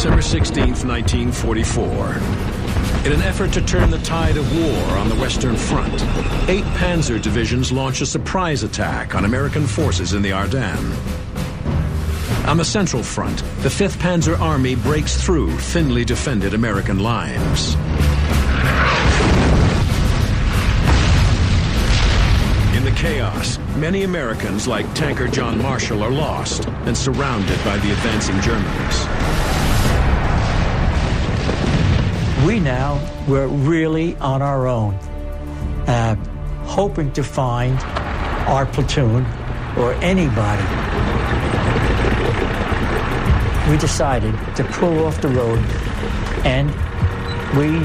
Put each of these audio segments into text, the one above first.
December 16th, 1944. In an effort to turn the tide of war on the Western Front, 8 Panzer divisions launch a surprise attack on American forces in the Ardennes. On the Central Front, the 5th Panzer Army breaks through thinly defended American lines. In the chaos, many Americans, like tanker John Marshall, are lost and surrounded by the advancing Germans. We now were really on our own, hoping to find our platoon or anybody. We decided to pull off the road, and we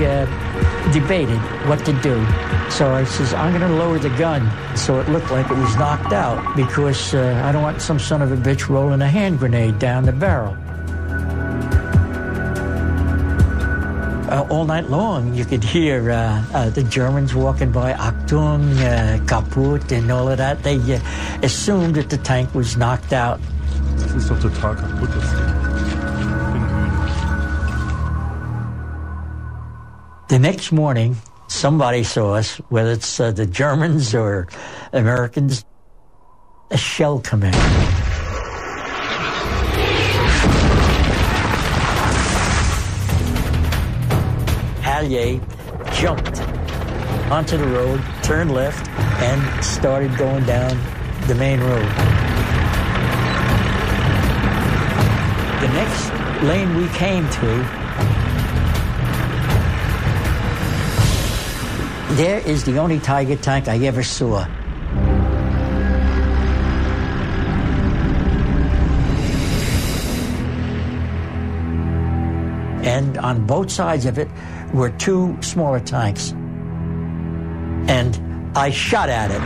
debated what to do. So I says, I'm going to lower the gun so it looked like it was knocked out, because I don't want some son of a bitch rolling a hand grenade down the barrel. All night long, you could hear the Germans walking by, Achtung, kaputt, and all of that. They assumed that the tank was knocked out. Das ist doch total kaputt, das Ding. The next morning, somebody saw us, whether it's the Germans or Americans, a shell come in. Hallier jumped onto the road, turned left, and started going down the main road. The next lane we came to, there is the only Tiger tank I ever saw. And on both sides of it were 2 smaller tanks. And I shot at it.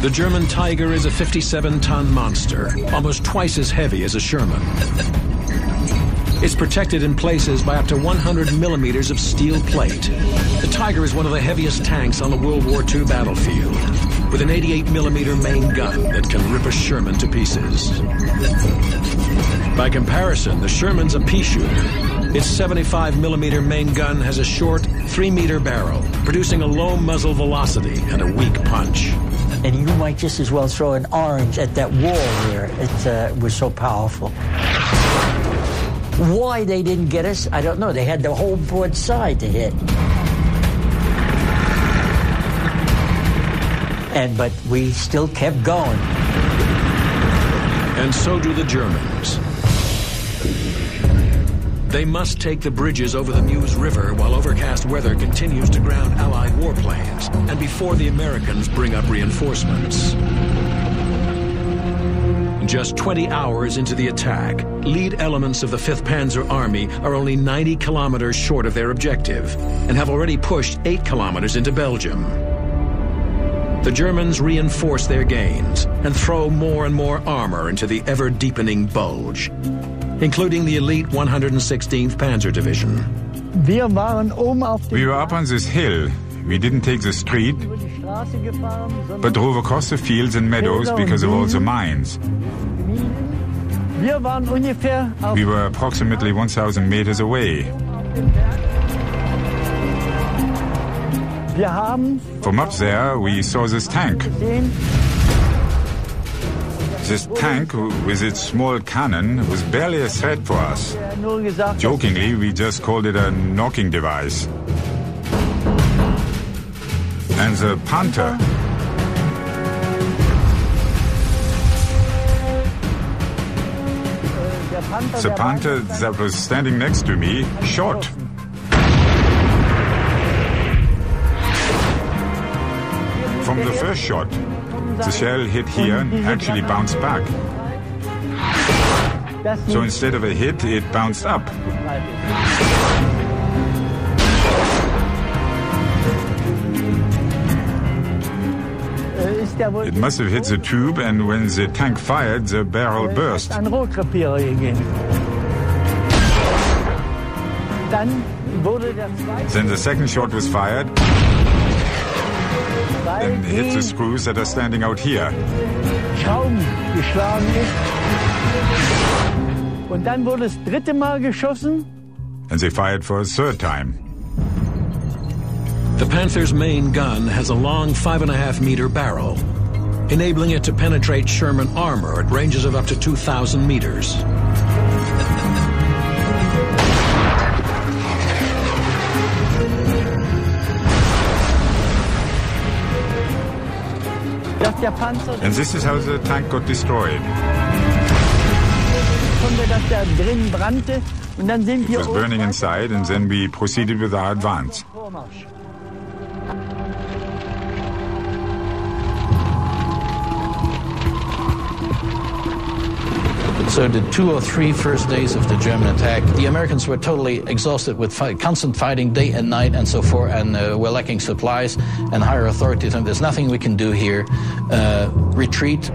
The German Tiger is a 57-ton monster, almost twice as heavy as a Sherman. It's protected in places by up to 100 millimeters of steel plate. The Tiger is one of the heaviest tanks on the World War II battlefield, with an 88-millimeter main gun that can rip a Sherman to pieces. By comparison, the Sherman's a pea shooter. Its 75-millimeter main gun has a short, 3-meter barrel, producing a low muzzle velocity and a weak punch. And you might just as well throw an orange at that wall there. It was so powerful. Why they didn't get us, I don't know. They had the whole broad side to hit. But we still kept going. And so do the Germans. They must take the bridges over the Meuse River while overcast weather continues to ground Allied warplanes, and before the Americans bring up reinforcements. Just 20 hours into the attack, lead elements of the 5th Panzer Army are only 90 kilometers short of their objective and have already pushed 8 kilometers into Belgium. The Germans reinforce their gains and throw more and more armor into the ever-deepening Bulge, including the elite 116th Panzer Division. We were up on this hill. We didn't take the street, but drove across the fields and meadows because of all the mines. We were approximately 1,000 meters away. From up there, we saw this tank. This tank, with its small cannon, was barely a threat for us. Jokingly, we just called it a knocking device. And the Panther. The Panther that was standing next to me shot. From the first shot, the shell hit here and actually bounced back. So instead of a hit, it bounced up. It must have hit the tube, and when the tank fired, the barrel burst. Then the second shot was fired and hit the screws that are standing out here. Schrauben geschlagen ist. Und dann wurde das dritte Mal geschossen. And they fired for a third time. The Panther's main gun has a long 5.5-meter barrel, enabling it to penetrate Sherman armor at ranges of up to 2,000 meters. And this is how the tank got destroyed. It was burning inside, and then we proceeded with our advance. So the 2 or 3 first days of the German attack, the Americans were totally exhausted with constant fighting day and night and so forth, and were lacking supplies, and higher authorities, and there's nothing we can do here. Retreat.